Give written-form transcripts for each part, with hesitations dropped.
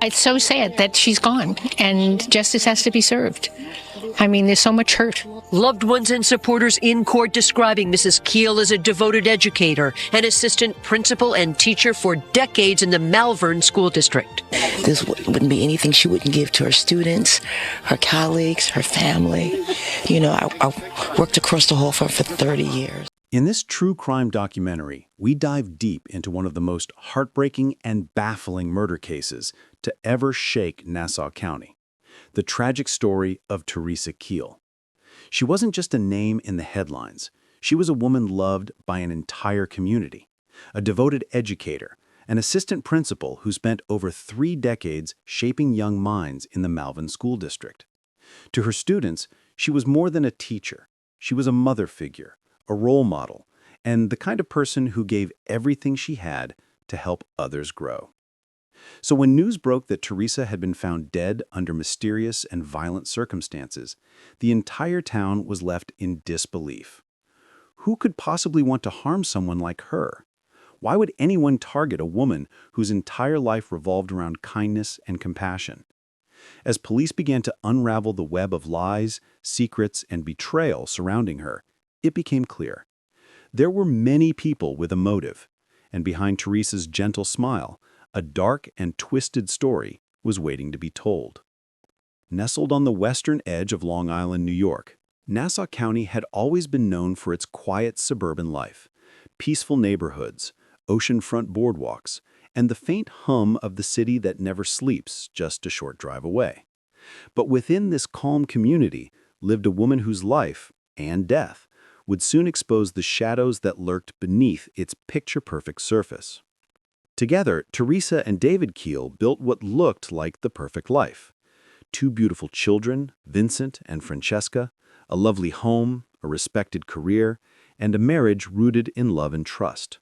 It's so sad that she's gone, and justice has to be served. I mean, there's so much hurt. Loved ones and supporters in court describing Mrs. Keel as a devoted educator, an assistant principal and teacher for decades in the Malvern School District. This wouldn't be anything she wouldn't give to her students, her colleagues, her family. You know, I worked across the hall for 30 years. In this true crime documentary, we dive deep into one of the most heartbreaking and baffling murder cases to ever shake Nassau County: the tragic story of Teresa Keel. She wasn't just a name in the headlines. She was a woman loved by an entire community, a devoted educator, an assistant principal who spent over 3 decades shaping young minds in the Malvern School District. To her students, she was more than a teacher. She was a mother figure, a role model, and the kind of person who gave everything she had to help others grow. So when news broke that Teresa had been found dead under mysterious and violent circumstances, the entire town was left in disbelief. Who could possibly want to harm someone like her? Why would anyone target a woman whose entire life revolved around kindness and compassion? As police began to unravel the web of lies, secrets, and betrayal surrounding her, it became clear. There were many people with a motive, and behind Teresa's gentle smile, a dark and twisted story was waiting to be told. Nestled on the western edge of Long Island, New York, Nassau County had always been known for its quiet suburban life, peaceful neighborhoods, oceanfront boardwalks, and the faint hum of the city that never sleeps just a short drive away. But within this calm community lived a woman whose life, and death, would soon expose the shadows that lurked beneath its picture-perfect surface. Together, Teresa and David Keel built what looked like the perfect life. 2 beautiful children, Vincent and Francesca, a lovely home, a respected career, and a marriage rooted in love and trust.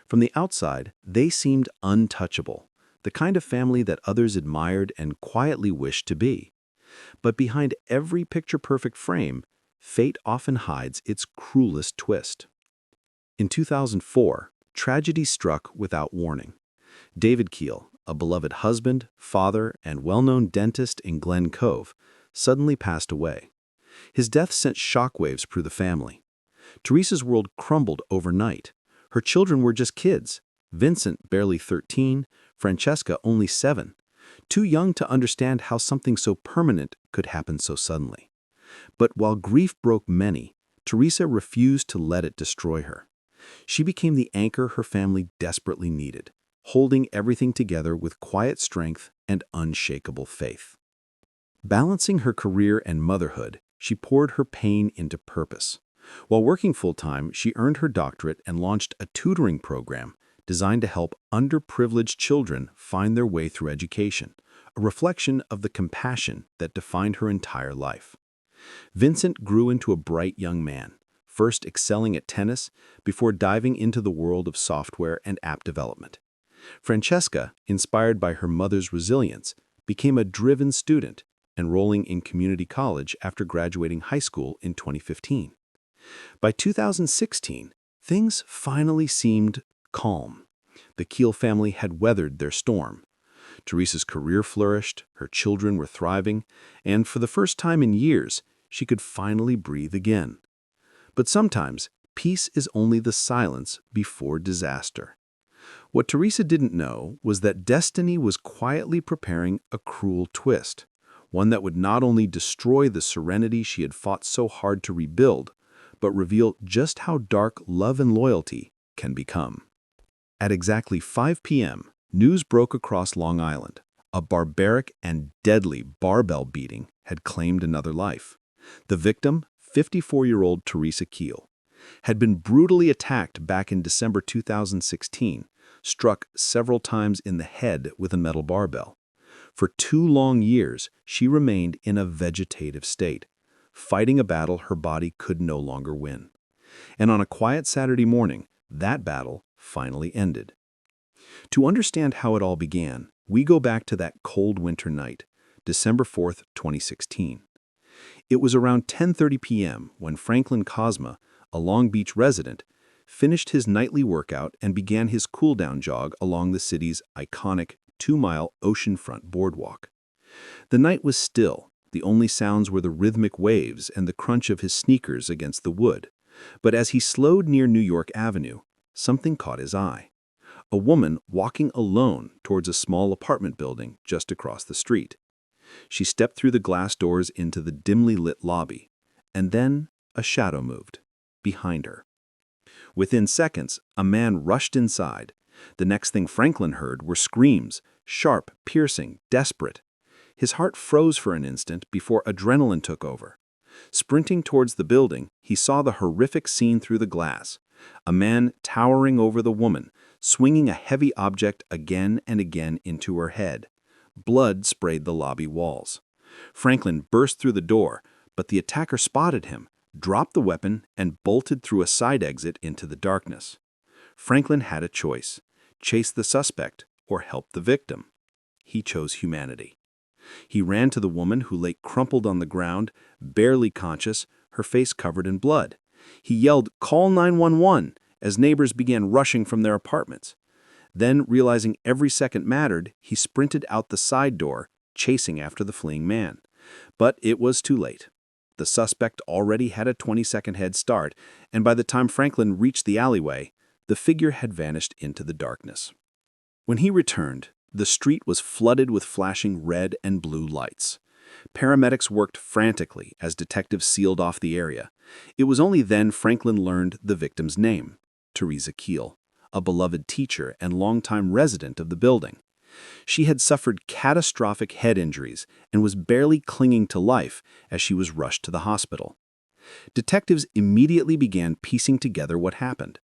From the outside, they seemed untouchable, the kind of family that others admired and quietly wished to be. But behind every picture-perfect frame, fate often hides its cruelest twist. In 2004, tragedy struck without warning. David Keel, a beloved husband, father, and well-known dentist in Glen Cove, suddenly passed away. His death sent shockwaves through the family. Teresa's world crumbled overnight. Her children were just kids, Vincent barely 13, Francesca only 7, too young to understand how something so permanent could happen so suddenly. But while grief broke many, Teresa refused to let it destroy her. She became the anchor her family desperately needed, holding everything together with quiet strength and unshakable faith. Balancing her career and motherhood, she poured her pain into purpose. While working full-time, she earned her doctorate and launched a tutoring program designed to help underprivileged children find their way through education, a reflection of the compassion that defined her entire life. Vincent grew into a bright young man, first excelling at tennis before diving into the world of software and app development. Francesca, inspired by her mother's resilience, became a driven student, enrolling in community college after graduating high school in 2015. By 2016, things finally seemed calm. The Keel family had weathered their storm. Teresa's career flourished, her children were thriving, and for the first time in years, she could finally breathe again. But sometimes, peace is only the silence before disaster. What Teresa didn't know was that destiny was quietly preparing a cruel twist, one that would not only destroy the serenity she had fought so hard to rebuild, but reveal just how dark love and loyalty can become. At exactly 5 p.m., news broke across Long Island. A barbaric and deadly barbell beating had claimed another life. The victim, 54-year-old Teresa Keel, had been brutally attacked back in December 2016, struck several times in the head with a metal barbell. For 2 long years, she remained in a vegetative state, fighting a battle her body could no longer win. And on a quiet Saturday morning, that battle finally ended. To understand how it all began, we go back to that cold winter night, December 4th, 2016. It was around 10:30 p.m. when Franklin Cosma, a Long Beach resident, finished his nightly workout and began his cool-down jog along the city's iconic 2-mile oceanfront boardwalk. The night was still. The only sounds were the rhythmic waves and the crunch of his sneakers against the wood. But as he slowed near New York Avenue, something caught his eye. A woman walking alone towards a small apartment building just across the street. She stepped through the glass doors into the dimly lit lobby, and then a shadow moved behind her. Within seconds, a man rushed inside. The next thing Franklin heard were screams, sharp, piercing, desperate. His heart froze for an instant before adrenaline took over. Sprinting towards the building, he saw the horrific scene through the glass. A man towering over the woman, swinging a heavy object again and again into her head. Blood sprayed the lobby walls. Franklin burst through the door, but the attacker spotted him, dropped the weapon, and bolted through a side exit into the darkness. Franklin had a choice: chase the suspect or help the victim. He chose humanity. He ran to the woman who lay crumpled on the ground, barely conscious, her face covered in blood. He yelled, "Call 911," as neighbors began rushing from their apartments. Then, realizing every second mattered, he sprinted out the side door, chasing after the fleeing man. But it was too late. The suspect already had a 20-second head start, and by the time Franklin reached the alleyway, the figure had vanished into the darkness. When he returned, the street was flooded with flashing red and blue lights. Paramedics worked frantically as detectives sealed off the area. It was only then Franklin learned the victim's name: Teresa Keel, a beloved teacher and longtime resident of the building. She had suffered catastrophic head injuries and was barely clinging to life as she was rushed to the hospital. Detectives immediately began piecing together what happened.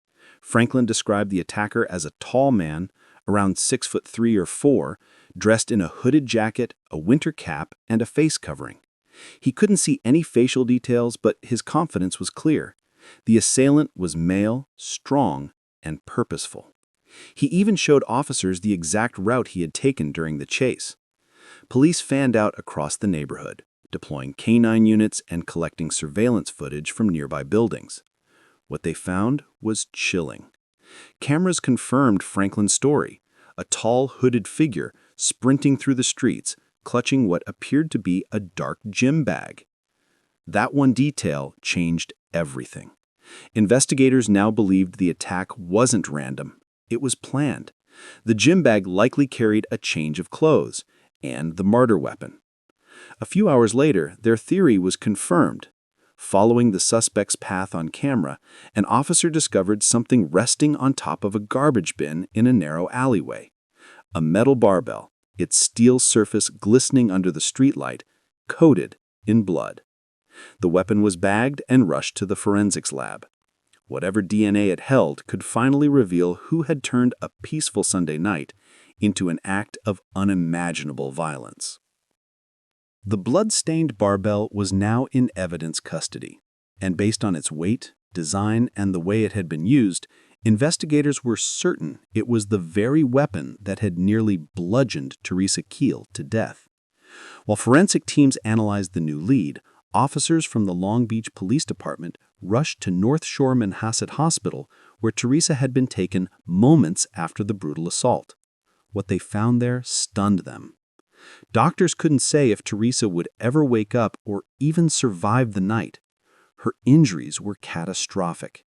Franklin described the attacker as a tall man, around 6'3" or 4", dressed in a hooded jacket, a winter cap, and a face covering. He couldn't see any facial details, but his confidence was clear. The assailant was male, strong, and purposeful. He even showed officers the exact route he had taken during the chase. Police fanned out across the neighborhood, deploying canine units and collecting surveillance footage from nearby buildings. What they found was chilling. Cameras confirmed Franklin's story: a tall, hooded figure sprinting through the streets, clutching what appeared to be a dark gym bag. That one detail changed everything. Investigators now believed the attack wasn't random. It was planned. The gym bag likely carried a change of clothes and the murder weapon. A few hours later, their theory was confirmed. Following the suspect's path on camera, an officer discovered something resting on top of a garbage bin in a narrow alleyway. A metal barbell, its steel surface glistening under the streetlight, coated in blood. The weapon was bagged and rushed to the forensics lab. Whatever DNA it held could finally reveal who had turned a peaceful Sunday night into an act of unimaginable violence. The blood-stained barbell was now in evidence custody, and based on its weight, design, and the way it had been used, investigators were certain it was the very weapon that had nearly bludgeoned Teresa Keel to death. While forensic teams analyzed the new lead, officers from the Long Beach Police Department rushed to North Shore Manhasset Hospital, where Teresa had been taken moments after the brutal assault. What they found there stunned them. Doctors couldn't say if Teresa would ever wake up or even survive the night. Her injuries were catastrophic.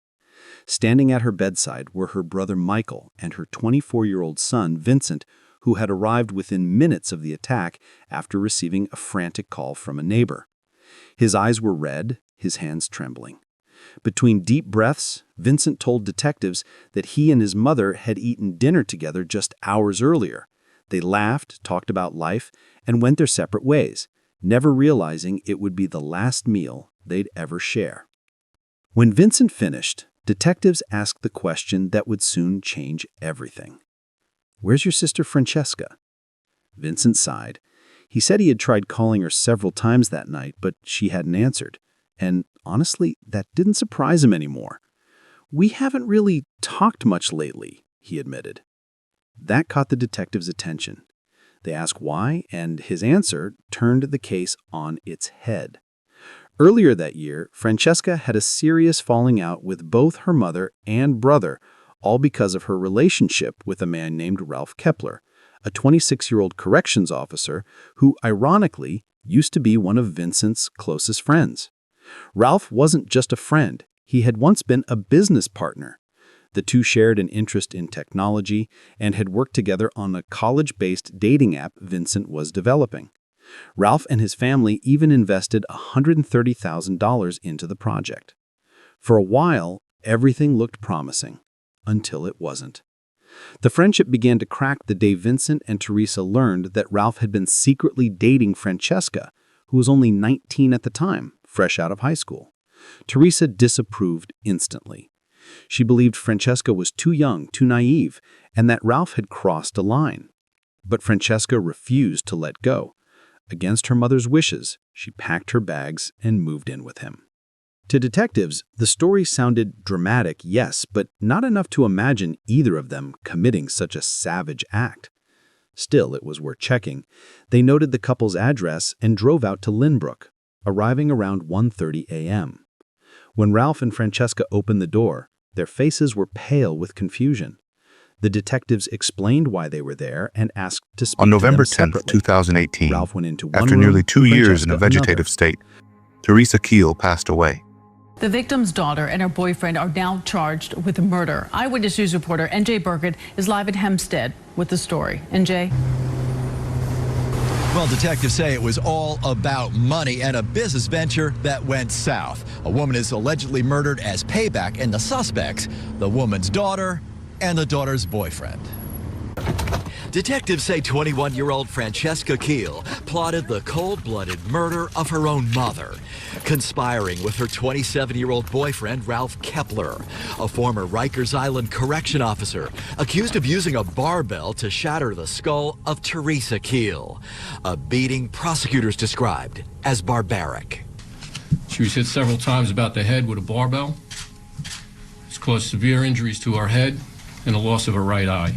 Standing at her bedside were her brother Michael and her 24-year-old son Vincent, who had arrived within minutes of the attack after receiving a frantic call from a neighbor. His eyes were red, his hands trembling. Between deep breaths, Vincent told detectives that he and his mother had eaten dinner together just hours earlier. They laughed, talked about life, and went their separate ways, never realizing it would be the last meal they'd ever share. When Vincent finished, detectives asked the question that would soon change everything. "Where's your sister Francesca?" Vincent sighed. He said he had tried calling her several times that night, but she hadn't answered. And honestly, that didn't surprise him anymore. "We haven't really talked much lately," he admitted. That caught the detectives' attention. They asked why, and his answer turned the case on its head. Earlier that year, Francesca had a serious falling out with both her mother and brother, all because of her relationship with a man named Ralph Kepler, a 26-year-old corrections officer who, ironically, used to be one of Vincent's closest friends. Ralph wasn't just a friend, he had once been a business partner. The two shared an interest in technology and had worked together on a college-based dating app Vincent was developing. Ralph and his family even invested $130,000 into the project. For a while, everything looked promising, until it wasn't. The friendship began to crack the day Vincent and Teresa learned that Ralph had been secretly dating Francesca, who was only 19 at the time, fresh out of high school. Teresa disapproved instantly. She believed Francesca was too young, too naive, and that Ralph had crossed a line. But Francesca refused to let go. Against her mother's wishes, she packed her bags and moved in with him. To detectives, the story sounded dramatic, yes, but not enough to imagine either of them committing such a savage act. Still, it was worth checking. They noted the couple's address and drove out to Lynbrook, arriving around 1:30 a.m. When Ralph and Francesca opened the door, their faces were pale with confusion. The detectives explained why they were there and asked to speak On November to them 10th, 2018, Ralph went into one after room, nearly 2 years in a Francesca vegetative another. state, Teresa Keel passed away. The victim's daughter and her boyfriend are now charged with murder. Eyewitness News reporter NJ Burkett is live at Hempstead with the story. NJ? Well, detectives say it was all about money and a business venture that went south. A woman is allegedly murdered as payback, and the suspects, the woman's daughter and the daughter's boyfriend. Detectives say 21-year-old Francesca Keel plotted the cold-blooded murder of her own mother, conspiring with her 27-year-old boyfriend, Ralph Kepler, a former Rikers Island correction officer, accused of using a barbell to shatter the skull of Teresa Keel, a beating prosecutors described as barbaric. She was hit several times about the head with a barbell. It's caused severe injuries to her head and a loss of her right eye.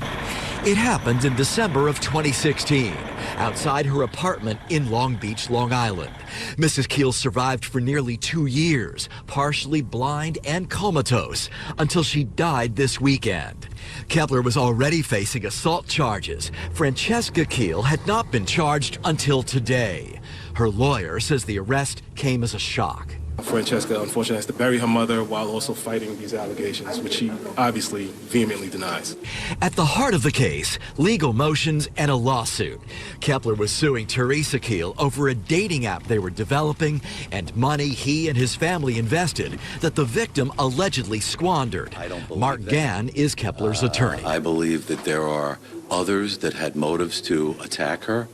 It happened in December of 2016, outside her apartment in Long Beach, Long Island. Mrs. Keel survived for nearly 2 years, partially blind and comatose, until she died this weekend. Kepler was already facing assault charges. Francesca Keel had not been charged until today. Her lawyer says the arrest came as a shock. Francesca, unfortunately, has to bury her mother while also fighting these allegations, which she obviously vehemently denies. At the heart of the case, legal motions and a lawsuit. Kepler was suing Teresa Keel over a dating app they were developing and money he and his family invested that the victim allegedly squandered. Mark Gann is Kepler's attorney. I believe that there are others that had motives to attack her.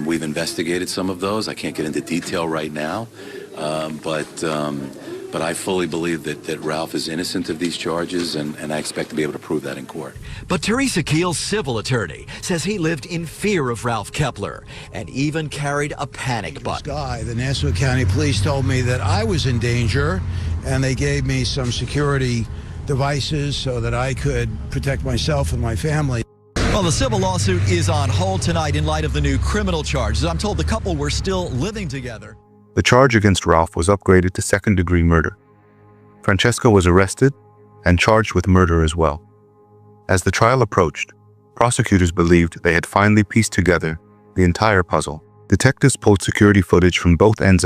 We've investigated some of those. I can't get into detail right now. But I fully believe that Ralph is innocent of these charges, and I expect to be able to prove that in court. But Teresa Keel's civil attorney says he lived in fear of Ralph Kepler and even carried a panic button. The Nassau County Police told me that I was in danger, and they gave me some security devices so that I could protect myself and my family. Well, the civil lawsuit is on hold tonight in light of the new criminal charges. I'm told the couple were still living together. The charge against Ralph was upgraded to second-degree murder. Francesca was arrested and charged with murder as well. As the trial approached, prosecutors believed they had finally pieced together the entire puzzle. Detectives pulled security footage from both ends